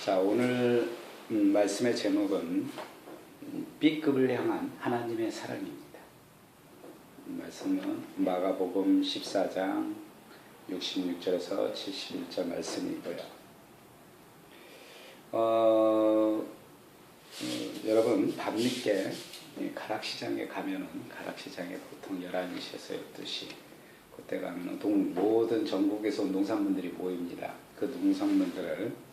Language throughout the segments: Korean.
자, 오늘 말씀의 제목은 B급을 향한 하나님의 사랑입니다. 말씀은 마가복음 14장 66절에서 71절 말씀이고요. 여러분 밤늦게 가락시장에 가면은 가락시장에 보통 11시에서 12시 그때 가면은 모든 전국에서 온 농산물들이 모입니다. 그 농산물들을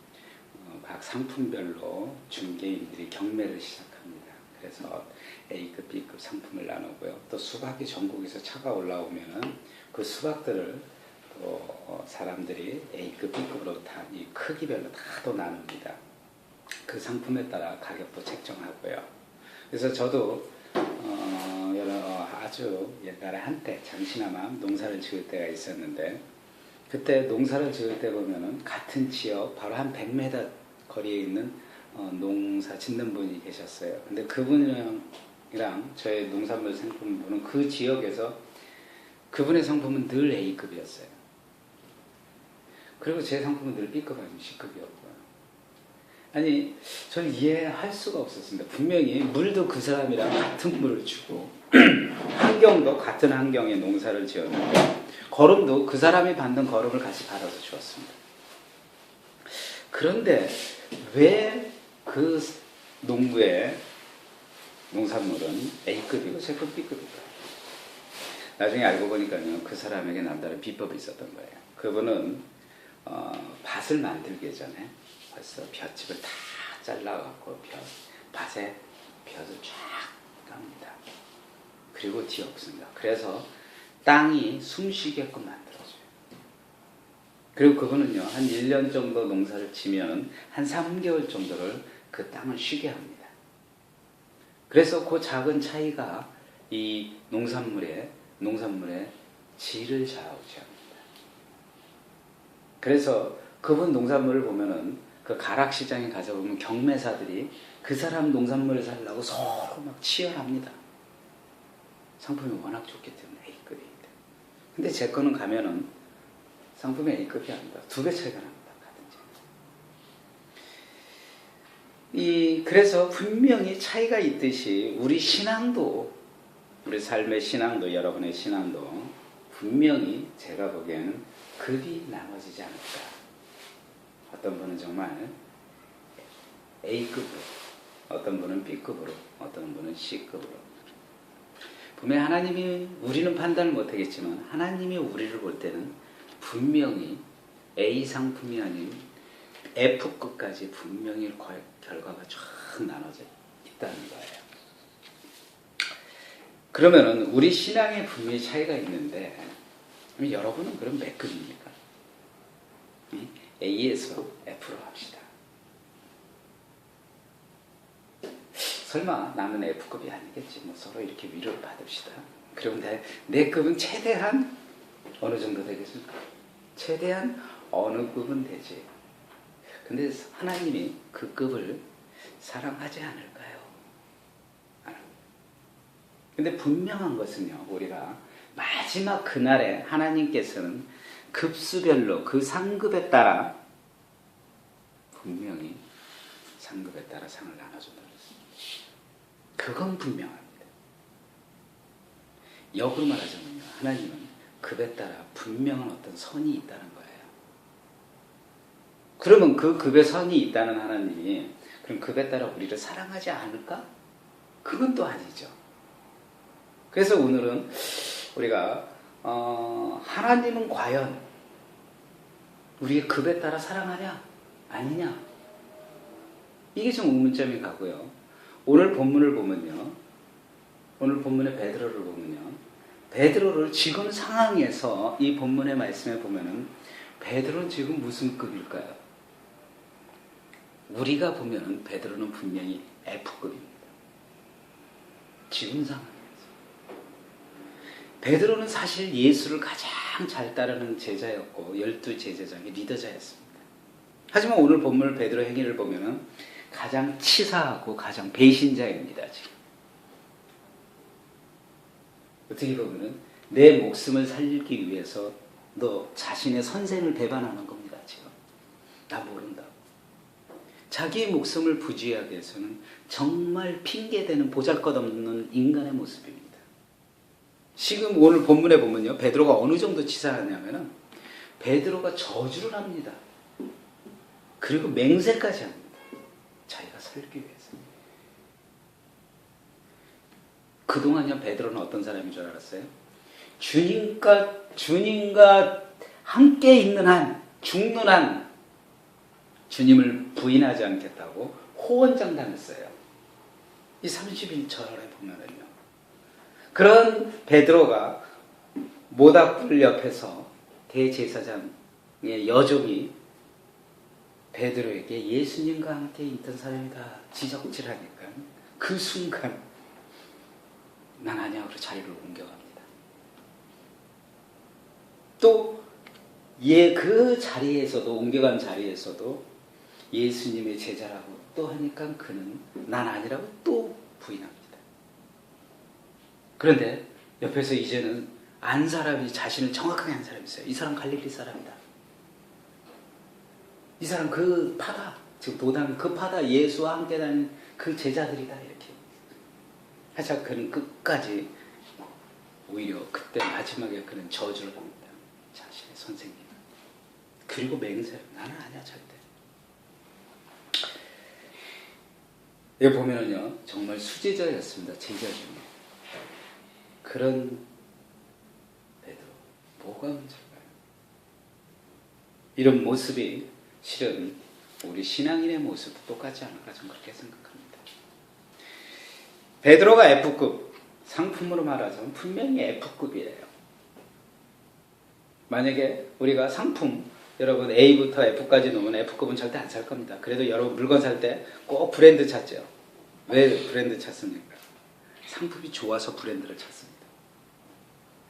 각 상품별로 중개인들이 경매를 시작합니다. 그래서 A급, B급 상품을 나누고요. 또 수박이 전국에서 차가 올라오면은 그 수박들을 또 사람들이 A급, B급으로 다 이 크기별로 다 또 나눕니다. 그 상품에 따라 가격도 책정하고요. 그래서 저도 아주 옛날에 한때 잠시나마 농사를 지을 때가 있었는데, 그때 농사를 지을 때 보면은 같은 지역 바로 한 100m 거리에 있는 농사 짓는 분이 계셨어요. 근데 그분이랑 저의 농산물 상품분은 그 지역에서 그분의 상품은 늘 A급이었어요. 그리고 제 상품은 늘 B급 아니면 C급이었고요. 아니, 저는 이해할 수가 없었습니다. 분명히 물도 그 사람이랑 같은 물을 주고 환경도 같은 환경에 농사를 지었는데 거름도 그 사람이 받는 거름을 같이 받아서 주었습니다. 그런데 왜 그 농부의 농산물은 A급이고 C급, B급일까? 나중에 알고 보니까요, 그 사람에게 남다른 비법이 있었던 거예요. 그분은 밭을 만들기 전에 벌써 볏짚을 다 잘라갖고 밭에 벼를 쫙 깝니다. 그리고 뒤엎습니다. 그래서 땅이 숨쉬게끔 만들어줘요. 그리고 그거는요, 한 1년 정도 농사를 지면 한 3개월 정도를 그 땅을 쉬게 합니다. 그래서 그 작은 차이가 이 농산물의 질을 좌우지합니다. 그래서 그분 농산물을 보면은 그 가락시장에 가서 보면 경매사들이 그 사람 농산물을 살려고 서로 막 치열합니다. 상품이 워낙 좋기 때문에 A급입니다. 근데 제 거는 가면은 상품이 A급이 아닙니다. 2배 차이가 납니다. 그래서 분명히 차이가 있듯이 우리 신앙도, 우리 삶의 신앙도, 여러분의 신앙도 분명히 제가 보기에는 급이 나눠지지 않을까. 어떤 분은 정말 A급으로, 어떤 분은 B급으로, 어떤 분은 C급으로. 분명히 하나님이, 우리는 판단을 못하겠지만 하나님이 우리를 볼 때는 분명히 A 상품이 아닌 F급까지 분명히 결과가 쫙 나눠져 있다는 거예요. 그러면은 우리 신앙에 분명히 차이가 있는데, 여러분은 그럼 몇 급입니까? A에서 F로 합시다. 설마 나는 F급이 아니겠지. 뭐 서로 이렇게 위로를 받읍시다. 그런데 내 급은 최대한 어느 정도 되겠습니까? 최대한 어느 급은 되지. 근데 하나님이 그 급을 사랑하지 않을까요? 근데 분명한 것은요, 우리가 마지막 그날에 하나님께서는 급수별로 그 상급에 따라 분명히 상급에 따라 상을 나눠준다는 것입니다. 그건 분명합니다. 역으로 말하자면요, 하나님은 급에 따라 분명한 어떤 선이 있다는 거예요. 그러면 그 급에 선이 있다는 하나님이 그럼 급에 따라 우리를 사랑하지 않을까? 그건 또 아니죠. 그래서 오늘은 우리가 하나님은 과연 우리의 급에 따라 사랑하냐? 아니냐? 이게 좀 의문점이 가고요. 오늘 본문을 보면요, 오늘 본문의 베드로를 보면요, 베드로를 지금 상황에서 이 본문의 말씀에 보면은 베드로는 지금 무슨 급일까요? 우리가 보면은 베드로는 분명히 F급입니다. 지금 상황에서. 베드로는 사실 예수를 가장 잘 따르는 제자였고 12 제자장의 리더자였습니다. 하지만 오늘 본문 베드로 행위를 보면은 가장 치사하고 가장 배신자입니다. 지금. 어떻게 보면은 내 목숨을 살리기 위해서 너 자신의 선생을 배반하는 겁니다. 지금. 나 모른다. 자기 목숨을 부지하기 위해서는 정말 핑계대는 보잘것없는 인간의 모습입니다. 지금 오늘 본문에 보면요, 베드로가 어느 정도 치사하냐면은 베드로가 저주를 합니다. 그리고 맹세까지 합니다. 자기가 살기 위해서. 그동안요, 베드로는 어떤 사람인 줄 알았어요? 주님과 함께 있는 한, 죽는 한 주님을 부인하지 않겠다고 호언장담했어요. 이 30일절에 보면은요. 그런 베드로가 모닥불 옆에서 대제사장의 여종이 베드로에게 예수님과 함께 있던 사람이다 지적질하니까 그 순간 난 아니야 그리고 자리를 옮겨갑니다. 또 그 자리에서도 옮겨간 자리에서도 예수님의 제자라고 또 하니까 그는 난 아니라고 또 부인합니다. 그런데 옆에서 이제는 안 사람이 자신을 정확하게 한 사람이 있어요. 이 사람 갈릴리 사람이다. 이 사람 그 파다, 지금 도당 그 파다 예수와 함께 다니는 그 제자들이다 이렇게. 하자 그는 끝까지 오히려 그때 마지막에 그는 저주를 합니다. 자신의 선생님. 그리고 맹세해요. 나는 아니야 절대. 여기 보면은요 정말 수제자였습니다. 제자 중에. 그런 베드로 뭐가 문제일까요? 이런 모습이 실은 우리 신앙인의 모습도 똑같지 않을까 저는 그렇게 생각합니다. 베드로가 F급, 상품으로 말하자면 분명히 F급이에요. 만약에 우리가 상품, 여러분 A부터 F까지 놓으면 F급은 절대 안 살 겁니다. 그래도 여러분 물건 살 때 꼭 브랜드 찾죠. 왜 브랜드 찾습니까? 상품이 좋아서 브랜드를 찾습니다.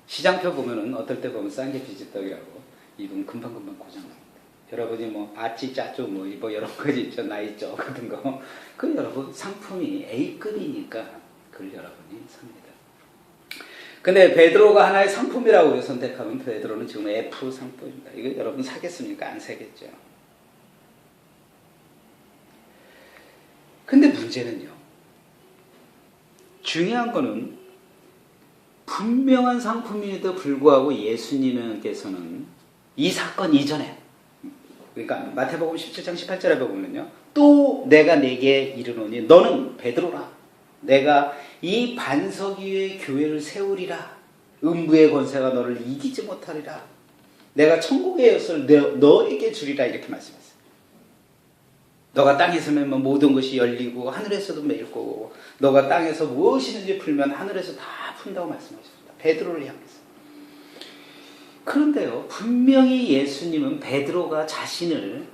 시장표 보면은 어떨 때 보면 싼 게 비지떡이라고 입으면 금방금방 고장납니다. 여러분이 뭐 아찌 짜쪼 뭐 여러 가지 있죠. 나이죠 같은 거. 그 여러분 상품이 A급이니까 그걸 여러분이 삽니다. 근데 베드로가 하나의 상품이라고 우리 선택하면 베드로는 지금 F 상품입니다. 이거 여러분 사겠습니까? 안 사겠죠. 근데 문제는요. 중요한 거는 분명한 상품임에도 불구하고 예수님께서는 이 사건 이전에 그러니까 마태복음 17장 18절에 보면요. 또 내가 네게 이르노니 너는 베드로라. 내가 이 반석 위에 교회를 세우리라. 음부의 권세가 너를 이기지 못하리라. 내가 천국의 엿을 너에게 주리라 이렇게 말씀했어요. 너가 땅에서 매면 모든 것이 열리고 하늘에서도 매일 거고 너가 땅에서 무엇이든지 풀면 하늘에서 다 푼다고 말씀하셨습니다. 베드로를 향해서. 그런데요. 분명히 예수님은 베드로가 자신을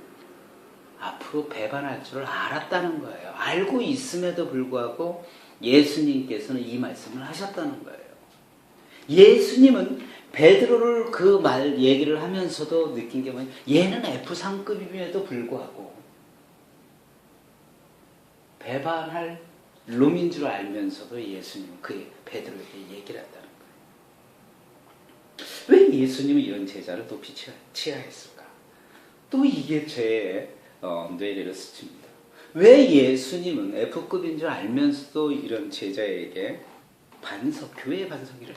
앞으로 배반할 줄을 알았다는 거예요. 알고 있음에도 불구하고 예수님께서는 이 말씀을 하셨다는 거예요. 예수님은 베드로를 그 말 얘기를 하면서도 느낀 게 뭐냐? 얘는 F상급임에도 불구하고 배반할 놈인 줄 알면서도 예수님은 그 베드로에게 얘기를 했다는 거예요. 왜 예수님은 이런 제자를 높이 치하했을까? 또 이게 제 뇌리를 스칩니다. 왜 예수님은 F급인 줄 알면서도 이런 제자에게 교회의 반석이라.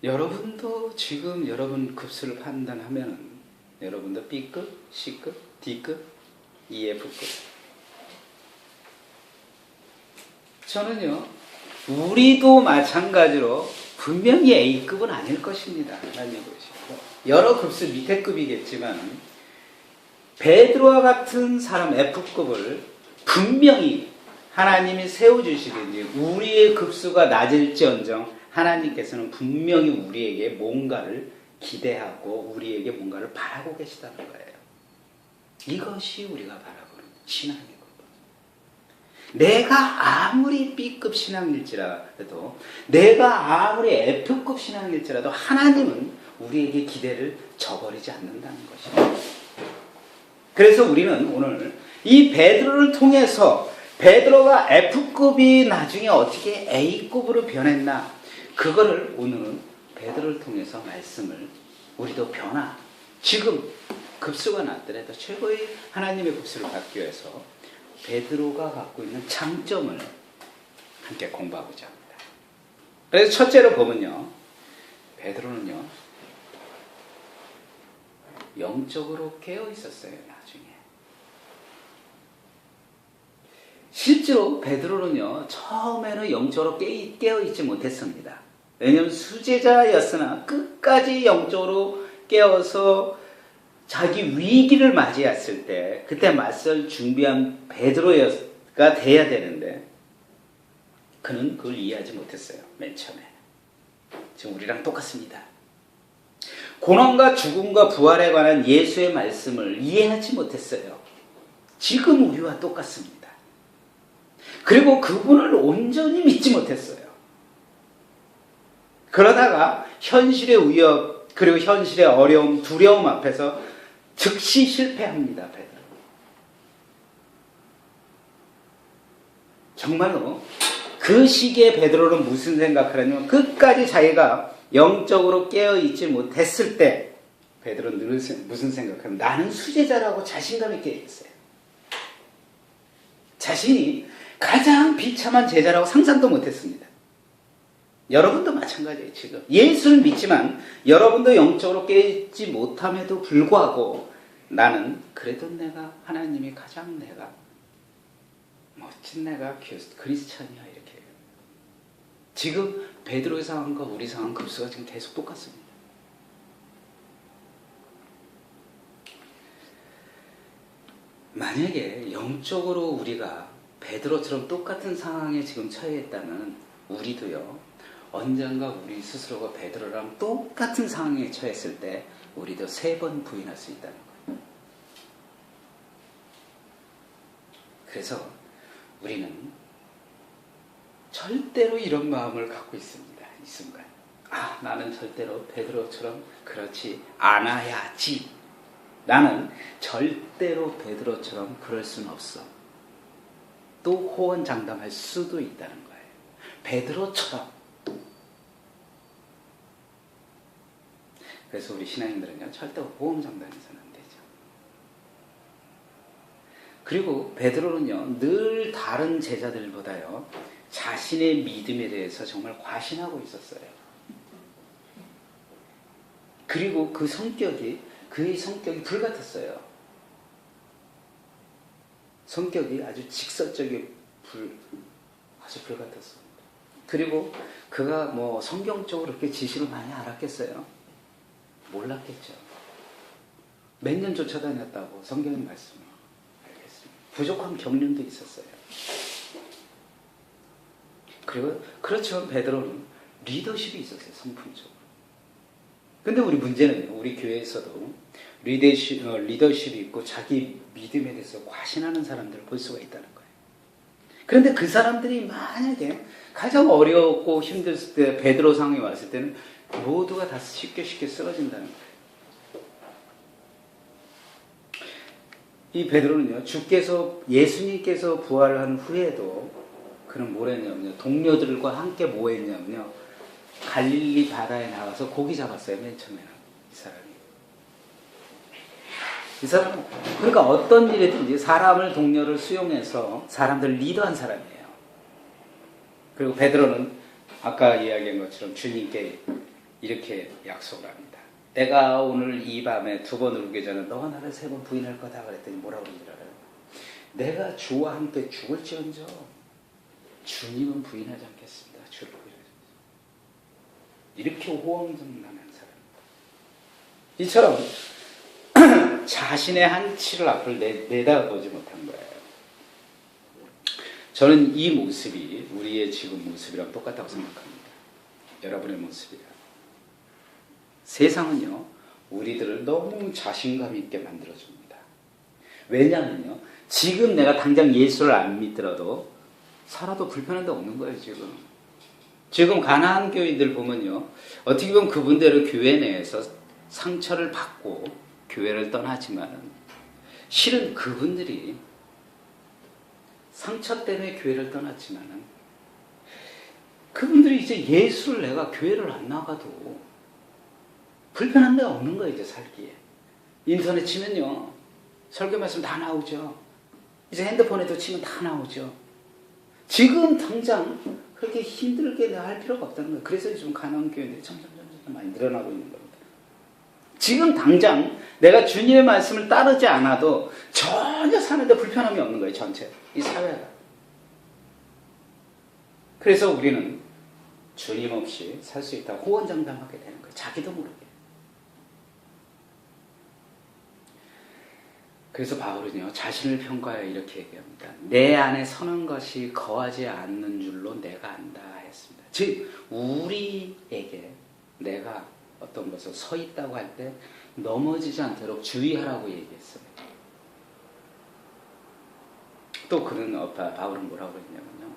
여러분도 지금 여러분 급수를 판단하면 여러분도 B급, C급, D급, EF급. 저는요, 우리도 마찬가지로 분명히 A급은 아닐 것입니다. 하나님 보시고 여러 급수 밑에 급이겠지만 베드로와 같은 사람 F급을 분명히 하나님이 세워주시든지 우리의 급수가 낮을지언정 하나님께서는 분명히 우리에게 뭔가를 기대하고 우리에게 뭔가를 바라고 계시다는 거예요. 이것이 우리가 바라보는 신앙이거든요. 내가 아무리 B급 신앙일지라도 내가 아무리 F급 신앙일지라도 하나님은 우리에게 기대를 저버리지 않는다는 것입니다. 그래서 우리는 오늘 이 베드로를 통해서 베드로가 F급이 나중에 어떻게 A급으로 변했나 그거를 오늘은 베드로를 통해서 말씀을 우리도 지금 급수가 낮더라도 최고의 하나님의 급수를 받기 위해서 베드로가 갖고 있는 장점을 함께 공부하고자 합니다. 그래서 첫째로 보면요, 베드로는요 영적으로 깨어 있었어요. 나중에 실제로 베드로는요 처음에는 영적으로 깨어 있지 못했습니다. 왜냐하면 수제자였으나 끝까지 영적으로 깨어서 자기 위기를 맞이했을 때 그때 맞설 준비한 베드로가 돼야 되는데 그는 그걸 이해하지 못했어요. 맨 처음에. 지금 우리랑 똑같습니다. 고난과 죽음과 부활에 관한 예수의 말씀을 이해하지 못했어요. 지금 우리와 똑같습니다. 그리고 그분을 온전히 믿지 못했어요. 그러다가 현실의 위협 그리고 현실의 어려움, 두려움 앞에서 즉시 실패합니다. 베드로. 정말로 그 시기에 베드로는 무슨 생각을 하냐면 끝까지 자기가 영적으로 깨어있지 못했을 때 베드로는 늘 무슨 생각하면 나는 수제자라고 자신감 있게 얘기했어요. 자신이 가장 비참한 제자라고 상상도 못했습니다. 여러분도 마찬가지예요. 지금 예수를 믿지만 여러분도 영적으로 깨지 못함에도 불구하고 나는 그래도 내가 하나님이 가장 내가 멋진 내가 그리스찬이야 이렇게 해요. 지금 베드로의 상황과 우리 상황 급수가 지금 계속 똑같습니다. 만약에 영적으로 우리가 베드로처럼 똑같은 상황에 지금 처해 있다면 우리도요 언젠가 우리 스스로가 베드로랑 똑같은 상황에 처했을 때 우리도 3번 부인할 수 있다는 거예요. 그래서 우리는 절대로 이런 마음을 갖고 있습니다. 이 순간. 나는 절대로 베드로처럼 그렇지 않아야지. 나는 절대로 베드로처럼 그럴 수는 없어. 또 호언장담할 수도 있다는 거예요. 베드로처럼. 그래서 우리 신앙인들은요 절대로 호언장담해서는 안 되죠. 그리고 베드로는요 늘 다른 제자들보다요 자신의 믿음에 대해서 정말 과신하고 있었어요. 그리고 그의 성격이 불같았어요. 성격이 아주 직설적이 아주 불같았습니다. 그리고 그가 뭐 성경적으로 그렇게 지식을 많이 알았겠어요? 몰랐겠죠. 몇 년 쫓아다녔다고 성경의 말씀을 알겠습니다. 부족한 경륜도 있었어요. 그리고 그렇지만 베드로는 리더십이 있었어요. 성품적으로. 근데 우리 문제는요. 우리 교회에서도 리더십이 있고 자기 믿음에 대해서 과신하는 사람들을 볼 수가 있다는 거예요. 그런데 그 사람들이 만약에 가장 어렵고 힘들을 때 베드로 상황에 왔을 때는 모두가 다 쉽게 쓰러진다는 거예요. 이 베드로는요, 예수님께서 부활한 후에도 그는 뭘 했냐면요, 동료들과 함께 뭐 했냐면요, 갈릴리 바다에 나가서 고기 잡았어요. 맨 처음에는 이 사람은 그러니까 어떤 일이든지 사람을 동료를 수용해서 사람들을 리더한 사람이에요. 그리고 베드로는 아까 이야기한 것처럼 주님께 이렇게 약속을 합니다. 내가 오늘 이 밤에 2번 울기 전에 너가 나를 3번 부인할 거다 그랬더니 뭐라고 그러는지 알아요? 내가 주와 함께 죽을지언정 주님은 부인하지 않겠습니다. 주를 부인하지 않겠습니다. 이렇게 호언장담한 사람입니다. 이처럼 자신의 한치를 앞을 내다보지 못한 거예요. 저는 이 모습이 우리의 지금 모습이랑 똑같다고 생각합니다. 여러분의 모습이랑. 세상은요, 우리들을 너무 자신감 있게 만들어줍니다. 왜냐하면요, 지금 내가 당장 예수를 안 믿더라도 살아도 불편한 데 없는 거예요, 지금 가나안 교인들 보면요, 어떻게 보면 그분들은 교회 내에서 상처를 받고 교회를 떠나지만 실은 그분들이 상처 때문에 교회를 떠났지만 그분들이 이제 예수를 내가 교회를 안 나가도 불편한 데가 없는 거예요, 이제 살기에. 인터넷 치면요. 설교 말씀 다 나오죠. 이제 핸드폰에도 치면 다 나오죠. 지금 당장 그렇게 힘들게 할 필요가 없다는 거예요. 그래서 요즘 가난한 교회들이 점점 많이 늘어나고 있는 겁니다. 지금 당장 내가 주님의 말씀을 따르지 않아도 전혀 사는데 불편함이 없는 거예요. 전체 이 사회가. 그래서 우리는 주님 없이 살 수 있다고 호언장담하게 되는 거예요. 자기도 모르게. 그래서 바울은요, 자신을 평가하여 이렇게 얘기합니다. 내 안에 선한 것이 거하지 않는 줄로 내가 안다 했습니다. 즉 우리에게 내가 어떤 것을 서 있다고 할 때 넘어지지 않도록 주의하라고 얘기했어요. 또 바울은 뭐라고 했냐면요,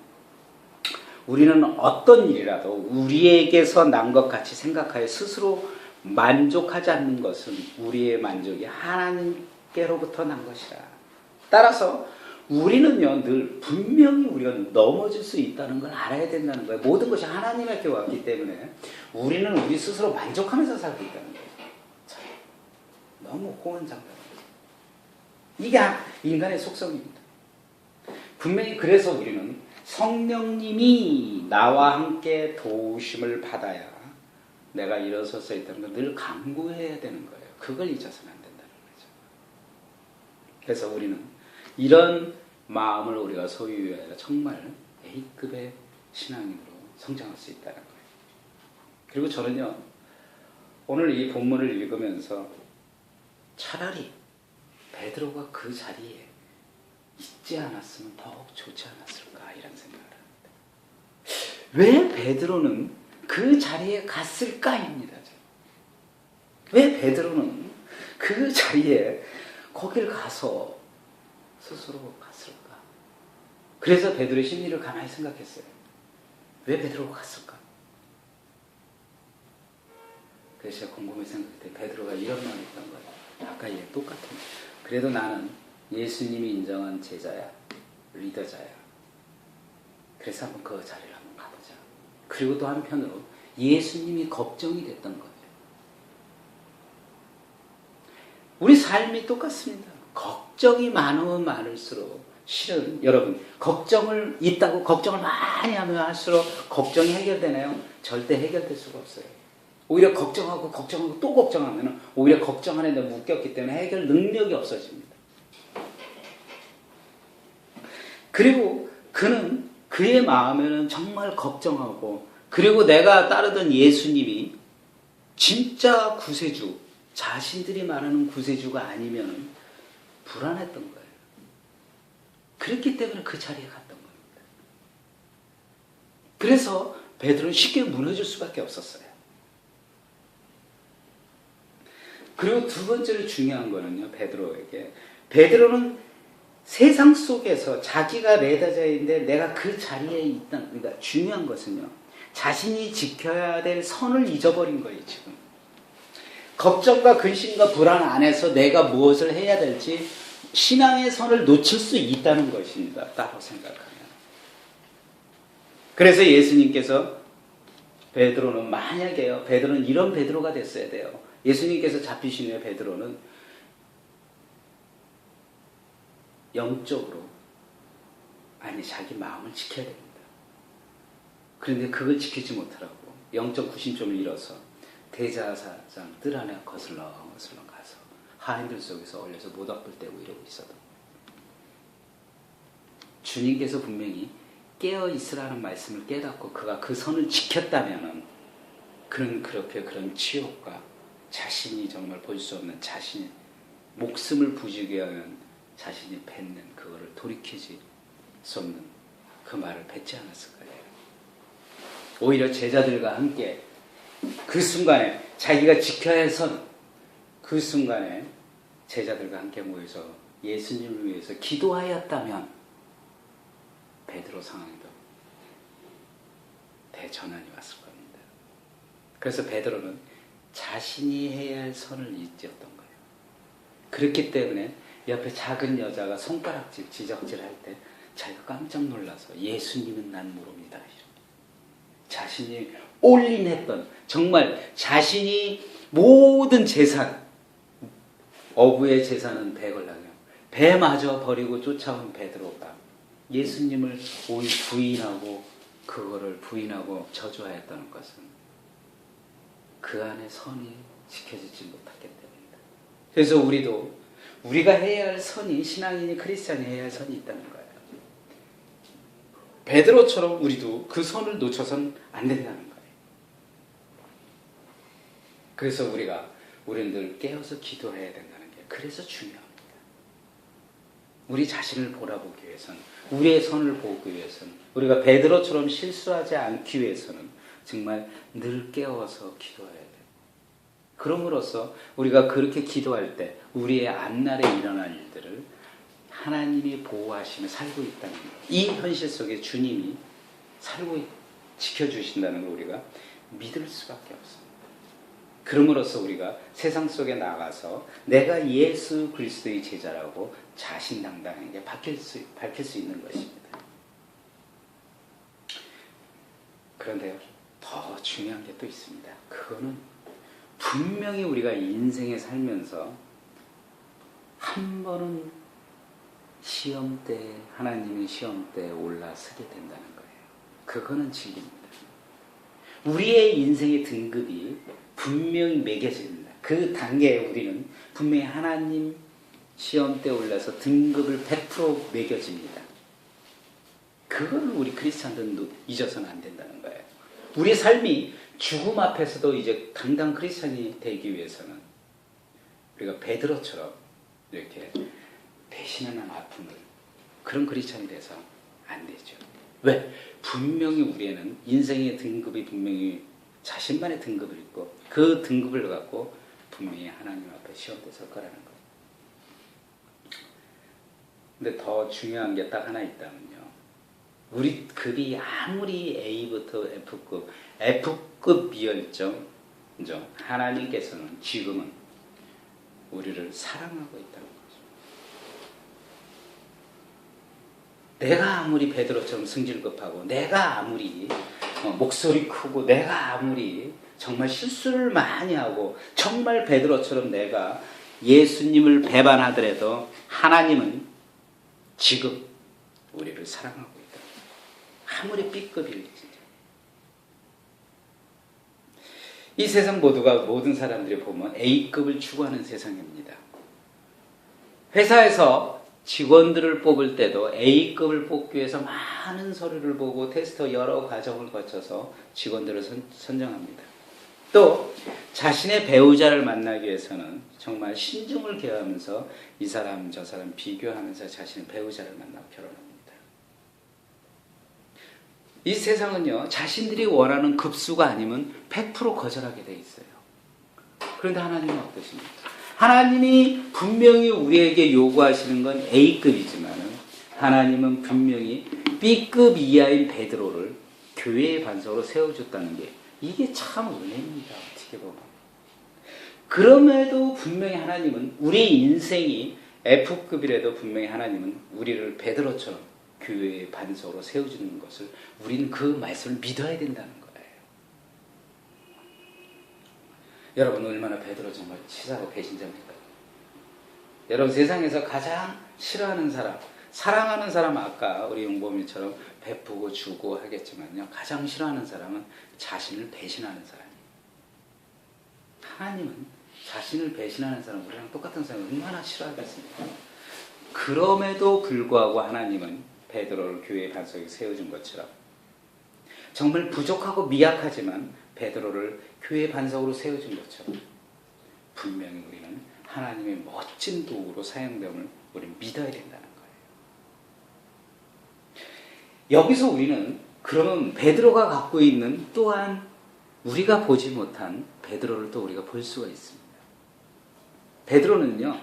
우리는 어떤 일이라도 우리에게서 난 것 같이 생각하여 스스로 만족하지 않는 것은 우리의 만족이 하나님께로부터 난 것이라. 따라서 우리는요, 늘 분명히 우리가 넘어질 수 있다는 걸 알아야 된다는 거예요. 모든 것이 하나님에게 왔기 때문에 우리는 우리 스스로 만족하면서 살고 있다는 거예요. 참, 너무 호언장담입니다. 이게 인간의 속성입니다. 분명히 그래서 우리는 성령님이 나와 함께 도우심을 받아야 내가 일어설 수 있다는 걸 늘 강구해야 되는 거예요. 그걸 잊어서는 안 된다는 거죠. 그래서 우리는 이런 마음을 우리가 소유해야 정말 A급의 신앙인으로 성장할 수 있다는 거예요. 그리고 저는요, 오늘 이 본문을 읽으면서 차라리 베드로가 그 자리에 있지 않았으면 더욱 좋지 않았을까 이런 생각을 합니다. 왜 베드로는 그 자리에 갔을까입니다. 왜 베드로는 그 자리에 거길 가서 스스로 갔을까? 그래서 베드로의 심리를 가만히 생각했어요. 왜 베드로가 갔을까? 그래서 제가 곰곰이 생각했을 때 베드로가 이런 말을 했던 거예요. 아까 얘 똑같은. 그래도 나는 예수님이 인정한 제자야, 리더자야. 그래서 한번 그 자리를 한번 가보자. 그리고 또 한편으로 예수님이 걱정이 됐던 거예요. 우리 삶이 똑같습니다. 걱정이 많으면 많을수록 실은 여러분 걱정을 있다고 걱정을 많이 하면 할수록 걱정이 해결되나요? 절대 해결될 수가 없어요. 오히려 걱정하고 또 걱정하면 오히려 걱정 안에 묶였기 때문에 해결 능력이 없어집니다. 그리고 그는 그의 마음에는 정말 걱정하고, 그리고 내가 따르던 예수님이 진짜 구세주, 자신들이 말하는 구세주가 아니면 불안했던 거예요. 그렇기 때문에 그 자리에 갔던 겁니다. 그래서 베드로는 쉽게 무너질 수밖에 없었어요. 그리고 두 번째로 중요한 거는요, 베드로는 세상 속에서 자기가 레다자인데 내가 그 자리에 있다. 그러니까 중요한 것은요, 자신이 지켜야 될 선을 잊어버린 거예요. 지금 걱정과 근심과 불안 안에서 내가 무엇을 해야 될지 신앙의 선을 놓칠 수 있다는 것입니다. 따로 생각하면. 그래서 예수님께서 베드로는 이런 베드로가 됐어야 돼요. 예수님께서 잡히신 후에 베드로는 영적으로 자기 마음을 지켜야 됩니다. 그런데 그걸 지키지 못하라고 영적 구심점을 잃어서 대제사장 뜰 안에 거슬러 가서 하인들 속에서 얼려서 모닥불 떼고 이러고 있어도 주님께서 분명히 깨어 있으라는 말씀을 깨닫고 그가 그 선을 지켰다면은 그는 그런 치욕과 자신이 정말 볼 수 없는 자신의 목숨을 부지게 하는 자신이 뱉는 그거를 돌이키지 수 없는 그 말을 뱉지 않았을 거예요. 오히려 제자들과 함께 그 순간에 자기가 지켜야 할 선, 그 순간에 제자들과 함께 모여서 예수님을 위해서 기도하였다면 베드로 상황에도 대전환이 왔을 겁니다. 그래서 베드로는 자신이 해야 할 선을 잊었던 거예요. 그렇기 때문에 옆에 작은 여자가 손가락질, 지적질 할 때 자기가 깜짝 놀라서 예수님은 난 모릅니다. 자신이 올인했던, 정말 자신이 모든 재산, 어부의 제사는 배걸랑이요. 배마저 버리고 쫓아온 베드로가 예수님을 부인하고 그거를 부인하고 저주하였다는 것은 그 안에 선이 지켜지지 못했기 때문이다. 그래서 우리가 해야 할 선이, 신앙인이 크리스찬이 해야 할 선이 있다는 거예요. 베드로처럼 우리도 그 선을 놓쳐선 안 된다는 거예요. 그래서 우리는 늘 깨어서 기도해야 된다는 게 그래서 중요합니다. 우리 자신을 돌아보기 위해서는, 우리의 선을 보기 위해서는, 우리가 베드로처럼 실수하지 않기 위해서는 정말 늘 깨어서 기도해야 돼요. 그럼으로써 우리가 그렇게 기도할 때 우리의 앞날에 일어날 일들을 하나님이 보호하시며 살고 있다는 것, 이 현실 속에 주님이 지켜주신다는 걸 우리가 믿을 수밖에 없습니다. 그럼으로써 우리가 세상 속에 나가서 내가 예수 그리스도의 제자라고 자신당당하게 밝힐 수 있는 것입니다. 그런데요, 더 중요한 게 또 있습니다. 그거는 분명히 우리가 인생에 살면서 한 번은 하나님의 시험 때에 올라서게 된다는 거예요. 그거는 진리입니다. 우리의 인생의 등급이 분명히 매겨집니다. 그 단계에 우리는 분명히 하나님 시험 때 올라서 등급을 100% 매겨집니다. 그거는 우리 크리스찬들은 잊어서는 안 된다는 거예요. 우리 삶이 죽음 앞에서도 이제 당당 크리스찬이 되기 위해서는 우리가 베드로처럼 이렇게 배신하는 아픔을, 그런 크리스찬이 돼서 안 되죠. 왜? 분명히 우리에는 인생의 등급이 분명히 자신만의 등급이 있고 그 등급을 갖고 분명히 하나님 앞에 시험대 설 거라는 거예요. 근데 더 중요한 게 딱 하나 있다면요. 우리 급이 아무리 A부터 F급 비열정이죠. 하나님께서는 지금은 우리를 사랑하고 있다는 거죠. 내가 아무리 베드로처럼 승질급하고 내가 아무리 목소리 크고 내가 아무리 정말 실수를 많이 하고 정말 베드로처럼 내가 예수님을 배반하더라도 하나님은 지금 우리를 사랑하고 있다. 아무리 B급일지. 이 세상 모든 사람들이 보면 A급을 추구하는 세상입니다. 회사에서 직원들을 뽑을 때도 A급을 뽑기 위해서 많은 서류를 보고 테스트 여러 과정을 거쳐서 직원들을 선정합니다. 또 자신의 배우자를 만나기 위해서는 정말 신중을 기하면서 이 사람 저 사람 비교하면서 자신의 배우자를 만나고 결혼합니다. 이 세상은요, 자신들이 원하는 급수가 아니면 100% 거절하게 돼 있어요. 그런데 하나님은 어떠십니까? 하나님이 분명히 우리에게 요구하시는 건 A급이지만 하나님은 분명히 B급 이하인 베드로를 교회의 반석으로 세워줬다는 게 이게 참 은혜입니다. 어떻게 보면. 그럼에도 분명히 하나님은 우리 인생이 F급이라도 분명히 하나님은 우리를 베드로처럼 교회의 반석으로 세워주는 것을 우리는 그 말씀을 믿어야 된다는 거예요. 여러분 얼마나 베드로 정말 치사하고 배신자입니까? 여러분 세상에서 가장 싫어하는 사람, 사랑하는 사람, 아까 우리 용범이처럼 베푸고 주고 하겠지만요, 가장 싫어하는 사람은 자신을 배신하는 사람이에요. 하나님은 자신을 배신하는 사람, 우리랑 똑같은 사람을 얼마나 싫어하겠습니까? 그럼에도 불구하고 하나님은 베드로를 교회의 반석에 세워준 것처럼 정말 부족하고 미약하지만 베드로를 교회의 반석으로 세워준 것처럼 분명히 우리는 하나님의 멋진 도구로 사용됨을 우리는 믿어야 된다는 거예요. 여기서 우리는 그러면 베드로가 갖고 있는 또한 우리가 보지 못한 베드로를 또 우리가 볼 수가 있습니다. 베드로는요,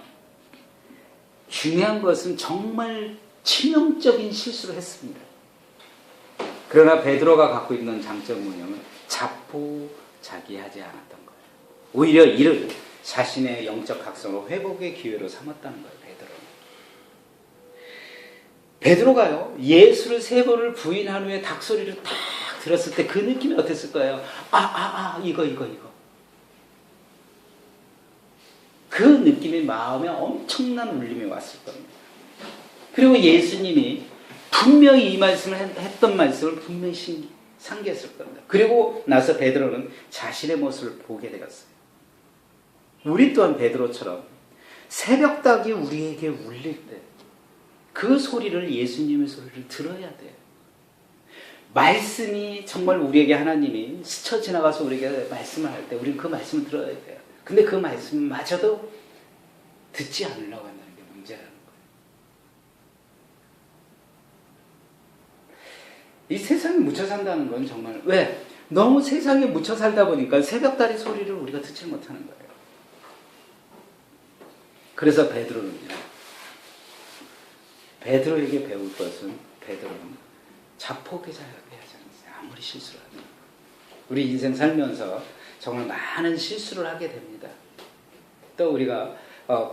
중요한 것은 정말 치명적인 실수를 했습니다. 그러나 베드로가 갖고 있는 장점 뭐냐면 자포자기하지 않았던 거예요. 오히려 이를 자신의 영적 각성으로 회복의 기회로 삼았다는 거예요. 베드로가요, 예수를 3번을 부인한 후에 닭소리를 딱 들었을 때 그 느낌이 어땠을 거예요? 이거. 그 느낌이 마음에 엄청난 울림이 왔을 겁니다. 그리고 예수님이 분명히 이 말씀을 했던 말씀을 분명히 상기했을 겁니다. 그리고 나서 베드로는 자신의 모습을 보게 되었어요. 우리 또한 베드로처럼 새벽닭이 우리에게 울릴 때 그 소리를, 예수님의 소리를 들어야 돼요. 말씀이 정말 우리에게 하나님이 스쳐 지나가서 우리에게 말씀을 할 때 우리는 그 말씀을 들어야 돼요. 근데 그 말씀마저도 듣지 않으려고 한다는 게 문제라는 거예요. 이 세상에 묻혀 산다는 건 정말, 왜? 너무 세상에 묻혀 살다 보니까 새벽다리 소리를 우리가 듣지 못하는 거예요. 그래서 베드로에게 배울 것은, 베드로는 자포자기하지 않으세요. 아무리 실수를 하든. 우리 인생 살면서 정말 많은 실수를 하게 됩니다. 또 우리가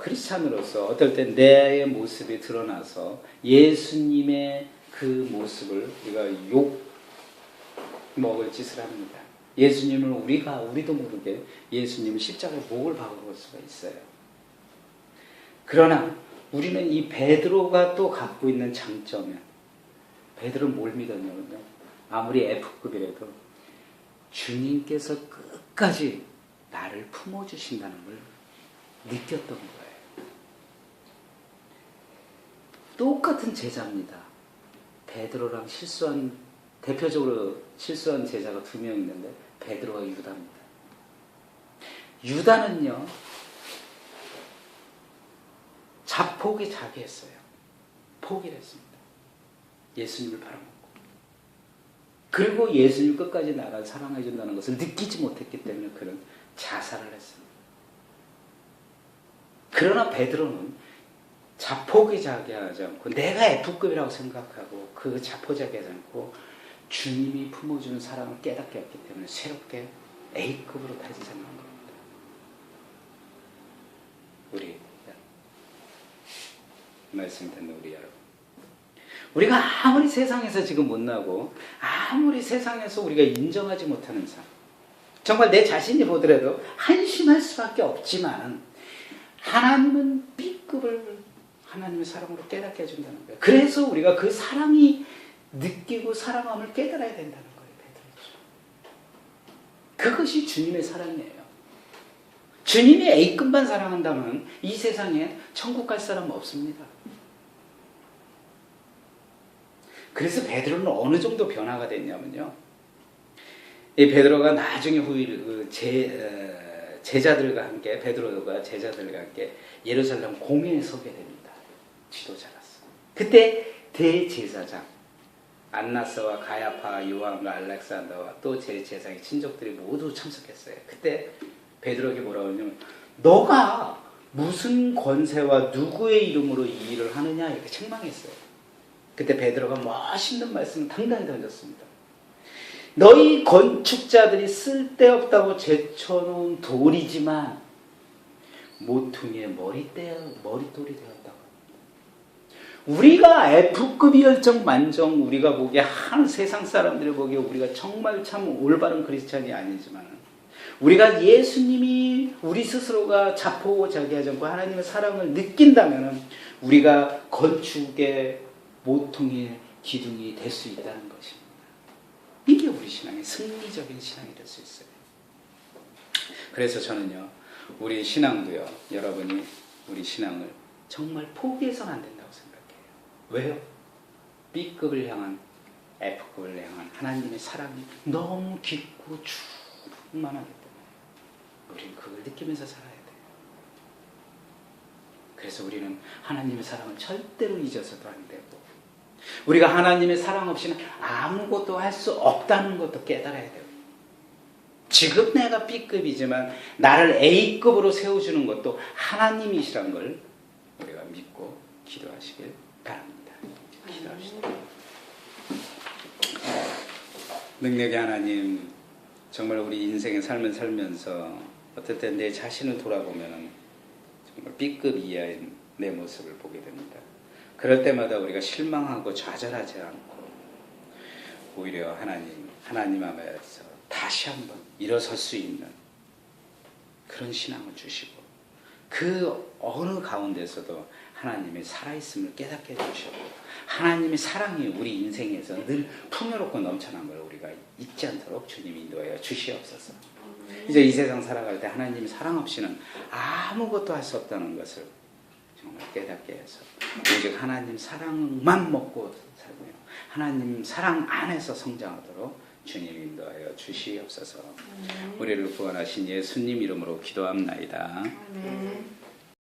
크리스찬으로서 어떨 때 내 모습이 드러나서 예수님의 그 모습을 우리가 욕 먹을 짓을 합니다. 예수님을 우리도 모르게 예수님을 십자가에 목을 박을 수가 있어요. 그러나 우리는 이 베드로가 또 갖고 있는 장점은, 베드로는 뭘 믿었냐면요, 아무리 F급이라도 주님께서 끝까지 나를 품어주신다는 걸 느꼈던 거예요. 똑같은 제자입니다. 베드로랑 대표적으로 실수한 제자가 2명 있는데 베드로와 유다입니다. 유다는요, 자포자기했어요. 포기를 했습니다. 예수님을 팔아먹고. 그리고 예수님 끝까지 나를 사랑해 준다는 것을 느끼지 못했기 때문에 그는 자살을 했습니다. 그러나 베드로는 자포자기하지 않고, 내가 F급이라고 생각하고 그 자포자기하지 않고 주님이 품어주는 사랑을 깨닫게 했기 때문에 새롭게 A급으로 탄생한 겁니다. 우리 말씀 듣는 우리 여러분, 우리가 아무리 세상에서 지금 못나고 아무리 세상에서 우리가 인정하지 못하는 삶, 정말 내 자신이 보더라도 한심할 수밖에 없지만 하나님은 B급을 하나님의 사랑으로 깨닫게 해준다는 거예요. 그래서 우리가 그 사랑이 느끼고 사랑함을 깨달아야 된다는 거예요. 그것이 주님의 사랑이에요. 주님이 A급만 사랑한다면 이 세상에 천국 갈 사람은 없습니다. 그래서 베드로는 어느 정도 변화가 됐냐면요, 이 베드로가 나중에 제자들과 함께, 베드로가 제자들과 함께 예루살렘 공회에 서게 됩니다. 지도자로서. 그때 대제사장 안나스와 가야파, 요한과 알렉산더와 또 제 제사장의 친족들이 모두 참석했어요. 그때 베드로에게 뭐라고 하냐면, 너가 무슨 권세와 누구의 이름으로 이 일을 하느냐, 이렇게 책망했어요. 그때 베드로가 멋있는 말씀을 당당히 던졌습니다. 너희 건축자들이 쓸데없다고 제쳐놓은 돌이지만 모퉁이의 머릿돌이 되었다고. 우리가 F급이 열정 만정, 우리가 보기에 세상 사람들이 보기에 우리가 정말 참 올바른 크리스찬이 아니지만, 우리가 예수님이 우리 스스로가 자포자기하지 않고 하나님의 사랑을 느낀다면 우리가 건축의 모퉁이의 기둥이 될 수 있다는 것입니다. 이게 우리 신앙의 승리적인 신앙이 될 수 있어요. 그래서 저는요, 우리 신앙도요, 여러분이 우리 신앙을 정말 포기해서는 안 된다고 생각해요. 왜요? B급을 향한, F급을 향한 하나님의 사랑이 너무 깊고 충만하기 때문에 우리는 그걸 느끼면서 살아야 돼요. 그래서 우리는 하나님의 사랑을 절대로 잊어서도 안 되고, 우리가 하나님의 사랑 없이는 아무것도 할 수 없다는 것도 깨달아야 돼요. 지금 내가 B급이지만 나를 A급으로 세워주는 것도 하나님이시란 걸 우리가 믿고 기도하시길 바랍니다. 기도합시다. 능력의 하나님, 정말 우리 인생의 삶을 살면서 어떨 때 내 자신을 돌아보면 정말 B급 이하인 내 모습을 보게 됩니다. 그럴 때마다 우리가 실망하고 좌절하지 않고 오히려 하나님 앞에서 다시 한번 일어설 수 있는 그런 신앙을 주시고, 그 어느 가운데서도 하나님의 살아있음을 깨닫게 해주셨고 하나님의 사랑이 우리 인생에서 늘 풍요롭고 넘쳐난 걸 우리가 잊지 않도록 주님이 인도하여 주시옵소서. 이제 이 세상 살아갈 때 하나님 사랑 없이는 아무것도 할 수 없다는 것을 정말 깨닫게 해서 오직 하나님 사랑만 먹고 살고요. 하나님 사랑 안에서 성장하도록 주님 인도하여 주시옵소서. 우리를 구원하신 예수님 이름으로 기도합나이다. 아멘.